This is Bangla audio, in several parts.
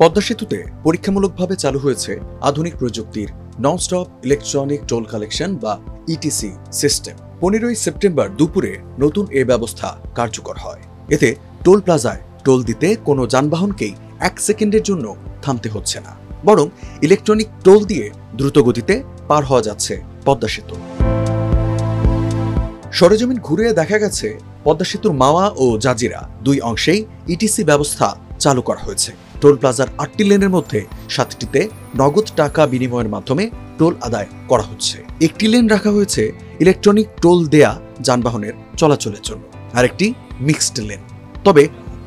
পদ্মা সেতুতে পরীক্ষামূলকভাবে চালু হয়েছে আধুনিক প্রযুক্তির নন-স্টপ ইলেকট্রনিক টোল কালেকশন বা ইটিসি সিস্টেম। 15 সেপ্টেম্বর দুপুরে নতুন এ ব্যবস্থা কার্যকর হয়। এতে টোল প্লাজায় টোল দিতে কোনো যানবাহনকেই 1 সেকেন্ডের জন্য থামতে হচ্ছে না, বরং ইলেকট্রনিক টোল দিয়ে দ্রুতগতিতে পার হওয়া যাচ্ছে পদ্মা সেতু। সরেজমিন ঘুরে দেখা গেছে পদ্মা সেতুর মাওয়া ও জাজিরা দুই অংশেই ইটিসি ব্যবস্থা চালু করা হয়েছে। টোল প্লাজার 8টি লেনের মধ্যে 7টিতে নগদ টাকা বিনিময়ের মাধ্যমে টোল আদায় করা হচ্ছে। একটি লেন রাখা হয়েছে ইলেকট্রনিক টোল দেয়া যানবাহনের চলাচলের জন্য, আরেকটি মিক্সড লেন। তবে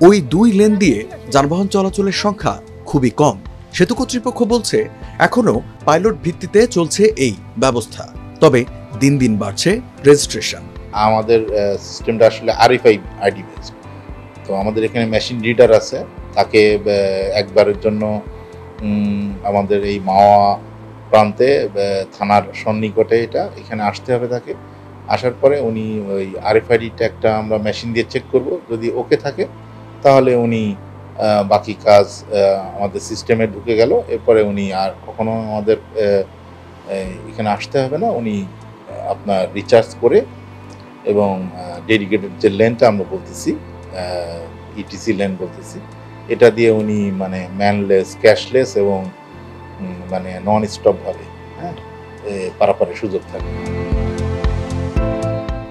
ওই দুই লেন দিয়ে যানবাহন চলাচলের সংখ্যা খুবই কম। সেতু কর্তৃপক্ষ বলছে এখনো পাইলট ভিত্তিতে চলছে এই ব্যবস্থা, তবে দিন দিন বাড়ছে রেজিস্ট্রেশন। আমাদের সিস্টেমটা আসলে আরএফআই আইডি বেসড। তো আমাদের এখানে মেশিন রিডার আছে, তাকে একবারের জন্য আমাদের এই মাওয়া প্রান্তে থানার সন্নিকটে এখানে আসতে হবে। তাকে আসার পরে উনি ওই আরএফআইডি ট্যাগটা আমরা মেশিন দিয়ে চেক করব, যদি ওকে থাকে তাহলে উনি বাকি কাজ আমাদের সিস্টেমে ঢুকে গেল। এরপরে উনি আর কখনো আমাদের এখানে আসতে হবে না। উনি আপনার রিচার্জ করে এবং ডেডিকেটেড যে লেনটা আমরা বলতেছি ইটিসি লেন বলতেছি, এটা দিয়ে উনি মানে ম্যানলেস, ক্যাশলেস এবং মানে নন স্টপ ভাবে পারাপারের সুযোগ থাকে।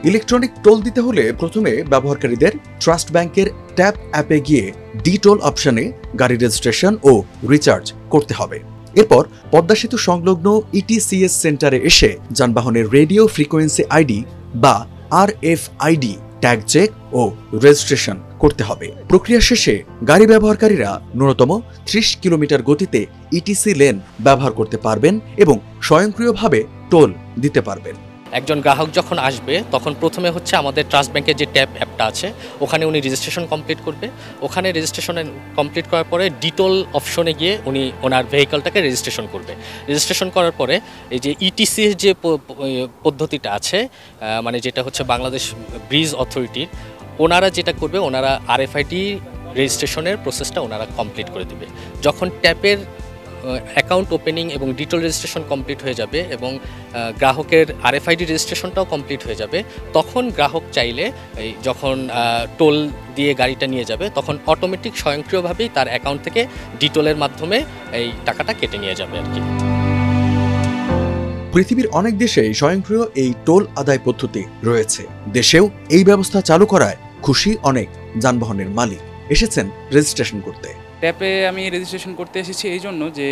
ইলেকট্রনিক টোল দিতে হলে প্রথমে ব্যবহারকারীদের ট্রাস্ট ব্যাংকের ট্যাপ অ্যাপে গিয়ে ডি টোল অপশনে গাড়ি রেজিস্ট্রেশন ও রিচার্জ করতে হবে। এরপর পদ্মা সেতু সংলগ্ন ইটিসিএস সেন্টারে এসে যানবাহনের রেডিও ফ্রিকোয়েন্সি আইডি বা আরএফআইডি ট্যাগ চেক ও রেজিস্ট্রেশন করতে হবে। প্রক্রিয়া শেষে গাড়ি ব্যবহারকারীরা ন্যূনতম 30 কিলোমিটার গতিতে ইটিসি লেন ব্যবহার করতে পারবেন এবং স্বয়ংক্রিয়ভাবে টোল দিতে পারবেন। একজন গ্রাহক যখন আসবে তখন প্রথমে হচ্ছে আমাদের ট্রাস্ট ব্যাংকের যে ট্যাব অ্যাপটা আছে ওখানে উনি রেজিস্ট্রেশন কমপ্লিট করবে। ওখানে রেজিস্ট্রেশন কমপ্লিট করার পরে ডিটোল অপশনে গিয়ে উনি ওনার ভেহিকলটাকে রেজিস্ট্রেশন করবে। রেজিস্ট্রেশন করার পরে এই যে ইটিসি যে পদ্ধতিটা আছে, মানে যেটা হচ্ছে বাংলাদেশ ব্রিজ অথরিটির, ওনারা যেটা করবে, ওনারা আরএফআইডি রেজিস্ট্রেশনের প্রসেসটা ওনারা কমপ্লিট করে দেবে। যখন ট্যাপের অ্যাকাউন্ট ওপেনিং এবং ডিটেল রেজিস্ট্রেশন কমপ্লিট হয়ে যাবে এবং গ্রাহকের আরএফআইডি রেজিস্ট্রেশনটাও কমপ্লিট হয়ে যাবে, তখন গ্রাহক চাইলে যখন টোল দিয়ে গাড়িটা নিয়ে যাবে তখন অটোমেটিক স্বয়ংক্রিয়ভাবেই তার অ্যাকাউন্ট থেকে ডিটোলের মাধ্যমে এই টাকাটা কেটে নিয়ে যাবে আর কি। পৃথিবীর অনেক দেশেই স্বয়ংক্রিয় এই টোল আদায় পদ্ধতি রয়েছে। দেশেও এই ব্যবস্থা চালু করায় খুশি অনেক যানবাহনের মালিক। এসেছেন রেজিস্ট্রেশন করতে। ট্যাপে আমি রেজিস্ট্রেশন করতে এসেছি এই জন্য যে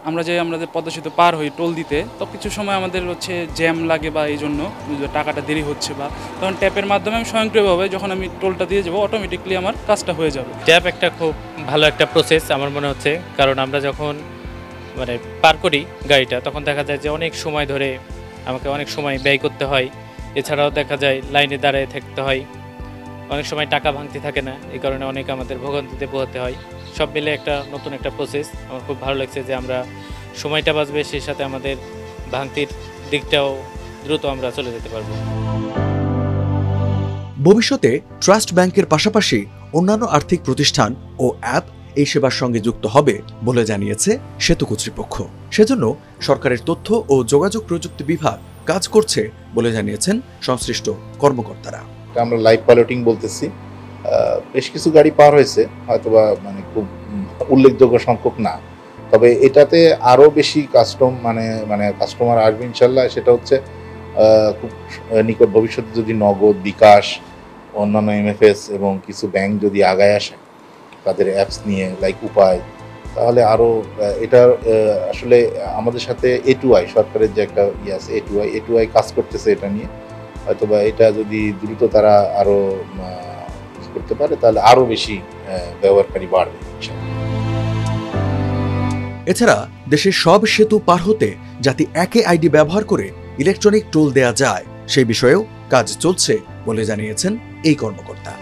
আমাদের পদ্মা সেতু পার হই টোল দিতে, তো কিছু সময় আমাদের হচ্ছে জ্যাম লাগে বা এই জন্য টাকাটা দেরি হচ্ছে, বা তখন ট্যাপের মাধ্যমে আমি স্বয়ংক্রিয়ভাবে যখন আমি টোলটা দিয়ে যাবো অটোমেটিকলি আমার কাজটা হয়ে যাবে। ট্যাপ একটা খুব ভালো একটা প্রসেস আমার মনে হচ্ছে, কারণ আমরা যখন মানে পার করি গাড়িটা তখন দেখা যায় যে অনেক সময় ধরে আমাকে অনেক সময় ব্যয় করতে হয়। এছাড়াও দেখা যায় লাইনে দাঁড়িয়ে থাকতে হয়, অনেক সময় টাকা ভাঙতি থাকে না, এই কারণে অনেক আমাদের ভোগান্তিতে পোহাতে হয়। সব মিলে একটা নতুন একটা প্রসেস। আমার খুব ভালো লাগছে যে আমরা সময়টা বাঁচবে, সেই সাথে আমাদের ভাঙতির দিকটাও দ্রুত আমরা চলে যেতে পারবো। ভবিষ্যতে ট্রাস্ট ব্যাংকের পাশাপাশি অন্যান্য আর্থিক প্রতিষ্ঠান ও অ্যাপ এই সেবার সঙ্গে যুক্ত হবে বলে জানিয়েছে সেতু কর্তৃপক্ষ। সেজন্য সরকারের তথ্য ও যোগাযোগ প্রযুক্তি বিভাগ কাজ করছে বলে জানিয়েছেন সংশ্লিষ্ট কর্মকর্তারা। আমরা লাইভ পাইলটিং বলতেছি, বেশ কিছু গাড়ি পার হয়েছে, হয়তোবা মানে খুব উল্লেখযোগ্য সংখ্যক না, তবে এটাতে আরও বেশি কাস্টমার আসবে ইনশাল্লাহ। সেটা হচ্ছে খুব নিকট ভবিষ্যতে যদি নগদ, বিকাশ, অন্যান্য এমএফএস এবং কিছু ব্যাংক যদি আগায় আসে তাদের অ্যাপস নিয়ে লাইক উপায়, তাহলে আরও এটা আসলে আমাদের সাথে A2I সরকারের যে একটা আছে A2I কাজ করতেছে এটা নিয়ে। হয়তোবা এটা যদি দ্রুত তারা আরও করতে পারে তাহলে আরও বেশি ব্যবহারকারী বাড়বে। এছাড়া দেশের সব সেতু পার হতে যাতে একই আইডি ব্যবহার করে ইলেকট্রনিক টোল দেয়া যায় সেই বিষয়েও কাজ চলছে বলে জানিয়েছেন এই কর্মকর্তা।